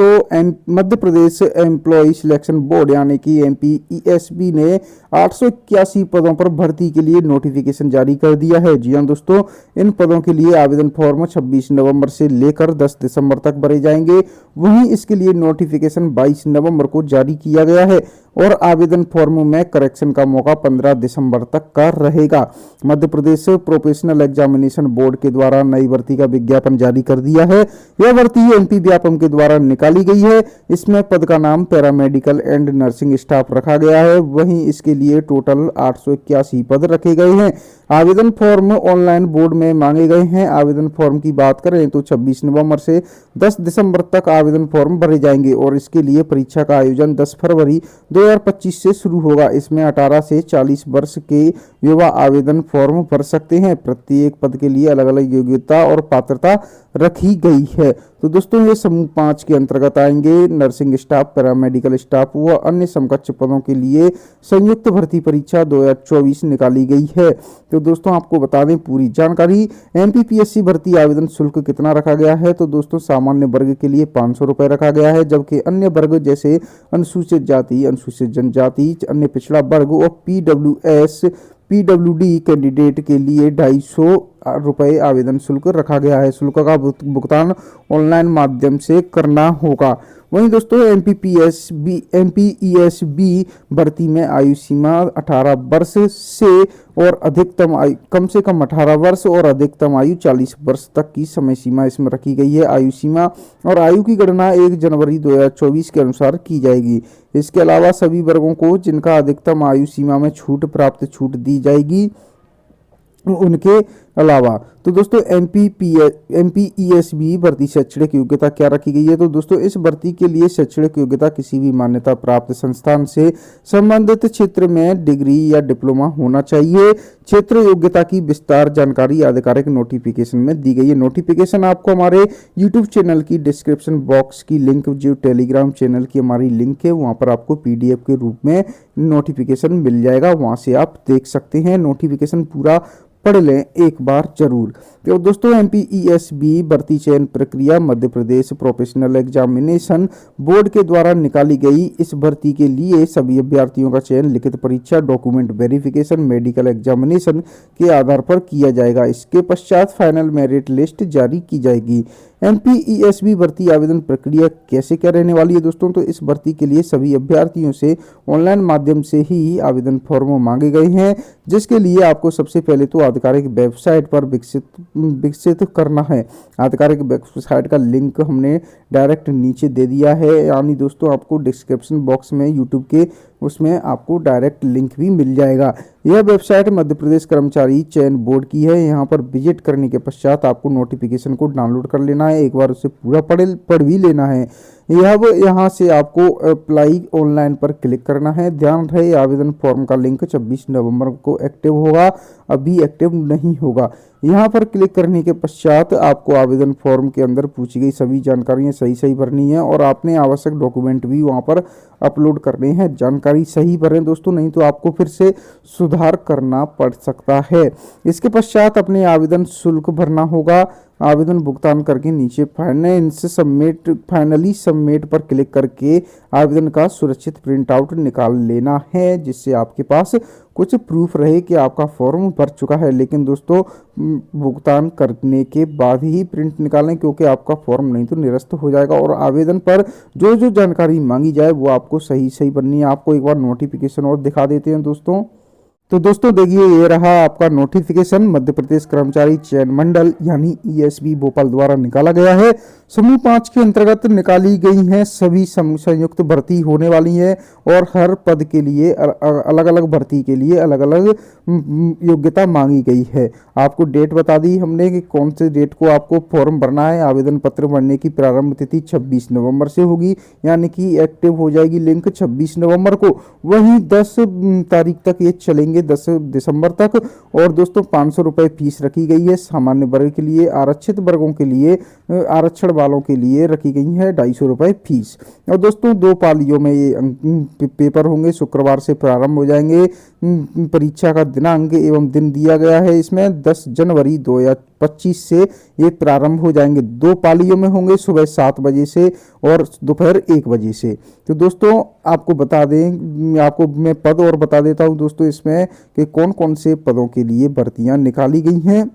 दोस्तों Madhya Pradesh employ selection board यानी कि एमपीईएसबी ने 881 पदों पर भर्ती के लिए नोटिफिकेशन जारी कर दिया है। जी हां दोस्तों, इन पदों के लिए आवेदन फॉर्म 26 नवंबर से लेकर 10 दिसंबर तक भरे जाएंगे। वहीं इसके लिए नोटिफिकेशन 22 नवंबर को जारी किया गया है और आवेदन फॉर्म में करेक्शन का मौका 15 दिसंबर तक का रहेगा। Madhya Pradesh professional examination board के द्वारा नई भर्ती का विज्ञापन जारी कर दिया है। यह भर्ती एमपी व्यापम के द्वारा निकाली गई है। इसमें पद का नाम पैरामेडिकल एंड नर्सिंग स्टाफ रखा गया है। वहीं इसके लिए टोटल 881 पद रखे गए हैं। आवेदन फॉर्म ऑनलाइन बोर्ड में मांगे गए हैं। आवेदन फॉर्म की बात करें तो 26 नवंबर से 10 दिसंबर तक आवेदन फॉर्म भरे जाएंगे और इसके लिए परीक्षा का आयोजन 10 फरवरी 2025 से शुरू होगा। इसमें 18 से 40 वर्ष के युवा आवेदन फॉर्म भर सकते हैं। प्रत्येक पद के लिए अलग अलग योग्यता और पात्रता रखी गई है। तो दोस्तों, ये समूह 5 के अंतर्गत आएंगे। नर्सिंग स्टाफ, पैरामेडिकल स्टाफ व अन्य समकक्ष पदों के लिए संयुक्त भर्ती परीक्षा 2024 निकाली गई है। तो दोस्तों, आपको बता दें पूरी जानकारी। एमपीपीएससी भर्ती आवेदन शुल्क कितना रखा गया है? तो दोस्तों, सामान्य वर्ग के लिए 500 रुपए रखा गया है, जबकि अन्य वर्ग जैसे अनुसूचित जाति, अनुसूचित जनजाति, अन्य पिछड़ा वर्ग और पीडब्ल्यूडी कैंडिडेट के लिए 250 रुपए आवेदन शुल्क रखा गया है। शुल्क का भुगतान ऑनलाइन माध्यम से करना होगा। वहीं दोस्तों, एमपीईएसबी भर्ती में आयु सीमा 18 वर्ष से और अधिकतम आयु कम से कम 18 वर्ष और अधिकतम आयु 40 वर्ष तक की समय सीमा इसमें रखी गई है। आयु सीमा और आयु की गणना 1 जनवरी 2024 के अनुसार की जाएगी। इसके अलावा सभी वर्गों को जिनका अधिकतम आयु सीमा में छूट दी जाएगी उनके अलावा। तो दोस्तों, एमपीईएसबी भर्ती शैक्षणिक योग्यता क्या रखी गई है? तो दोस्तों, इस भर्ती के लिए शैक्षणिक योग्यता किसी भी मान्यता प्राप्त संस्थान से संबंधित क्षेत्र में डिग्री या डिप्लोमा होना चाहिए। क्षेत्र योग्यता की विस्तार जानकारी आधिकारिक नोटिफिकेशन में दी गई है। नोटिफिकेशन आपको हमारे यूट्यूब चैनल की डिस्क्रिप्शन बॉक्स की लिंक, जो टेलीग्राम चैनल की हमारी लिंक है, वहाँ पर आपको पीडीएफ के रूप में नोटिफिकेशन मिल जाएगा। वहाँ से आप देख सकते हैं। नोटिफिकेशन पूरा पढ़ लें एक बार जरूर। तो दोस्तों, एमपीईएसबी भर्ती चयन प्रक्रिया Madhya Pradesh professional examination board के द्वारा निकाली गई। इस भर्ती के लिए सभी अभ्यर्थियों का चयन लिखित परीक्षा, डॉक्यूमेंट वेरिफिकेशन, मेडिकल एग्जामिनेशन के आधार पर किया जाएगा। इसके पश्चात फाइनल मेरिट लिस्ट जारी की जाएगी। एमपीईएसबी भर्ती आवेदन प्रक्रिया कैसे क्या रहने वाली है दोस्तों? तो इस भर्ती के लिए सभी अभ्यर्थियों से ऑनलाइन माध्यम से ही आवेदन फॉर्म मांगे गए हैं, जिसके लिए आपको सबसे पहले तो आधिकारिक वेबसाइट पर विकसित करना है। आधिकारिक वेबसाइट का लिंक हमने डायरेक्ट नीचे दे दिया है, यानी दोस्तों आपको डिस्क्रिप्शन बॉक्स में यूट्यूब के उसमें आपको डायरेक्ट लिंक भी मिल जाएगा। यह वेबसाइट मध्य प्रदेश कर्मचारी चयन बोर्ड की है। यहाँ पर विजिट करने के पश्चात आपको नोटिफिकेशन को डाउनलोड कर लेना है, एक बार उसे पूरा पढ़ भी लेना है। यहाँ से आपको अप्लाई ऑनलाइन पर क्लिक करना है। ध्यान रहे, आवेदन फॉर्म का लिंक 26 नवंबर को एक्टिव होगा, अभी एक्टिव नहीं होगा। यहाँ पर क्लिक करने के पश्चात आपको आवेदन फॉर्म के अंदर पूछी गई सभी जानकारियाँ सही भरनी है और आपने आवश्यक डॉक्यूमेंट भी वहाँ पर अपलोड करने हैं। जानकारी सही भरें दोस्तों, नहीं तो आपको फिर से सुधार करना पड़ सकता है। इसके पश्चात अपने आवेदन शुल्क भरना होगा। आवेदन भुगतान करके नीचे फाइनली सबमिट पर क्लिक करके आवेदन का सुरक्षित प्रिंट आउट निकाल लेना है, जिससे आपके पास कुछ प्रूफ रहे कि आपका फॉर्म भर चुका है। लेकिन दोस्तों, भुगतान करने के बाद ही प्रिंट निकालें, क्योंकि आपका फॉर्म नहीं तो निरस्त हो जाएगा और आवेदन पर जो जो जानकारी मांगी जाए वो आपको सही बननी है। आपको एक बार नोटिफिकेशन और दिखा देते हैं दोस्तों। तो दोस्तों देखिए, ये रहा आपका नोटिफिकेशन मध्य प्रदेश कर्मचारी चयन मंडल यानी ईएसबी भोपाल द्वारा निकाला गया है। समूह 5 के अंतर्गत निकाली गई हैं सभी संयुक्त भर्ती होने वाली है और हर पद के लिए अलग अलग भर्ती के लिए अलग अलग योग्यता मांगी गई है। आपको डेट बता दी हमने कि कौन से डेट को आपको फॉर्म भरना है। आवेदन पत्र भरने की प्रारंभ तिथि 26 नवंबर से होगी, यानी कि एक्टिव हो जाएगी लिंक 26 नवंबर को। वहीं 10 तारीख तक ये चलेंगे, 10 दिसंबर तक। और दोस्तों, 500 रुपए फीस रखी गई है सामान्य वर्ग के लिए। आरक्षित वर्गों के लिए, आरक्षण वालों के लिए रखी गई है 250 रुपए फीस। और दोस्तों, 2 पालियों में ये पेपर होंगे, शुक्रवार से प्रारंभ हो जाएंगे। परीक्षा का दिनांक एवं दिन दिया गया है। इसमें 10 जनवरी 2025 से ये प्रारंभ हो जाएंगे। 2 पालियों में होंगे, सुबह 7 बजे से और दोपहर 1 बजे से। तो दोस्तों आपको बता दें, आपको मैं पद और बता देता हूँ दोस्तों इसमें कि कौन कौन से पदों के लिए भर्तियां निकाली गई हैं।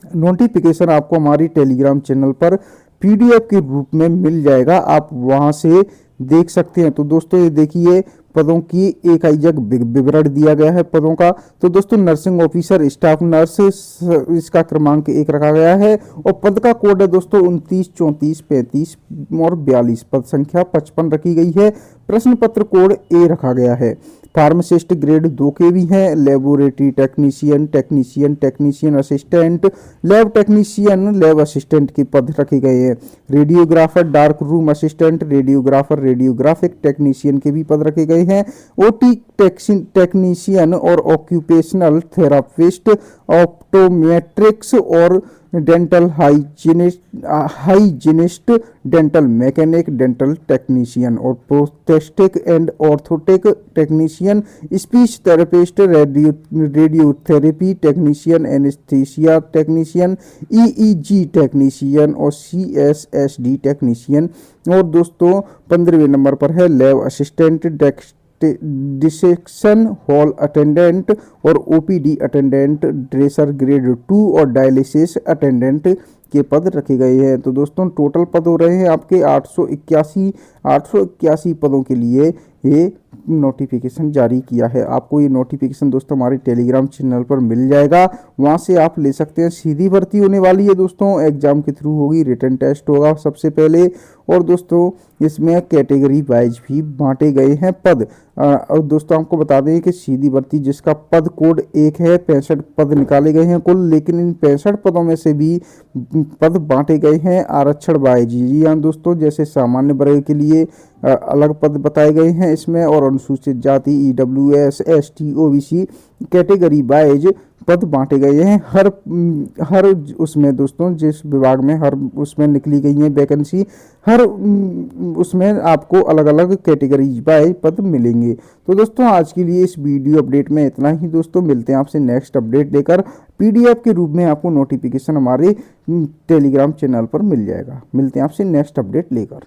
नोटिफिकेशन आपको हमारी टेलीग्राम चैनल पर पीडीएफ के रूप में मिल जाएगा, आप वहां से देख सकते हैं। तो दोस्तों ये देखिए पदों की एक आइजक विवरण दिया गया है पदों का। तो दोस्तों नर्सिंग ऑफिसर, स्टाफ नर्स, इसका क्रमांक 1 रखा गया है और पद का कोड है दोस्तों 29, 34, 35 और 42। पद संख्या 55 रखी गई है। प्रश्न पत्र कोड ए रखा गया है। फार्मासिस्ट ग्रेड 2 के भी हैं। Laboratory technician, technician assistant, lab technician, lab assistant के पद रखे गए हैं। Radiographer, dark room assistant, radiographer, radiographic technician के भी पद रखे गए हैं। ओटी टेक्नीशियन और ऑक्यूपेशनल थेरापिस्ट, ऑप्टोमेट्रिक्स और dental hygienist, dental mechanic, dental technician और prosthetic and orthotic technician, speech therapist, radiotherapy technician, anaesthesia technician, EEG technician और सीएसएसडी टेक्नीशियन। और दोस्तों 15वें नंबर पर है lab assistant, dissection hall attendant और ओपीडी अटेंडेंट, ड्रेसर ग्रेड 2 और डायलिसिस अटेंडेंट के पद रखे गए हैं। तो दोस्तों टोटल पद हो रहे हैं आपके 881 पदों के लिए ये नोटिफिकेशन जारी किया है। आपको ये नोटिफिकेशन दोस्तों हमारे टेलीग्राम चैनल पर मिल जाएगा, वहां से आप ले सकते हैं। सीधी भर्ती होने वाली है दोस्तों, एग्जाम के थ्रू होगी, रिटन टेस्ट होगा सबसे पहले। और दोस्तों इसमें कैटेगरी वाइज भी बांटे गए हैं पद। और दोस्तों आपको बता दें कि सीधी भर्ती जिसका पद कोड 1 है, 65 पद निकाले गए हैं कुल, लेकिन इन 65 पदों में से भी पद बांटे गए हैं आरक्षण वाइज। जी हाँ दोस्तों, जैसे सामान्य वर्ग के लिए अलग पद बताए गए हैं इसमें, और अनुसूचित जाति, EWS, ST, OBC category wise पद बांटे गए हैं। हर उसमें दोस्तों जिस विभाग में हर उसमें निकली गई है वैकेंसी, हर उसमें आपको अलग अलग कैटेगरी वाइज पद मिलेंगे। तो दोस्तों आज के लिए इस वीडियो अपडेट में इतना ही दोस्तों, मिलते हैं आपसे नेक्स्ट अपडेट लेकर। पीडीएफ के रूप में आपको नोटिफिकेशन हमारे टेलीग्राम चैनल पर मिल जाएगा। मिलते हैं आपसे नेक्स्ट अपडेट लेकर।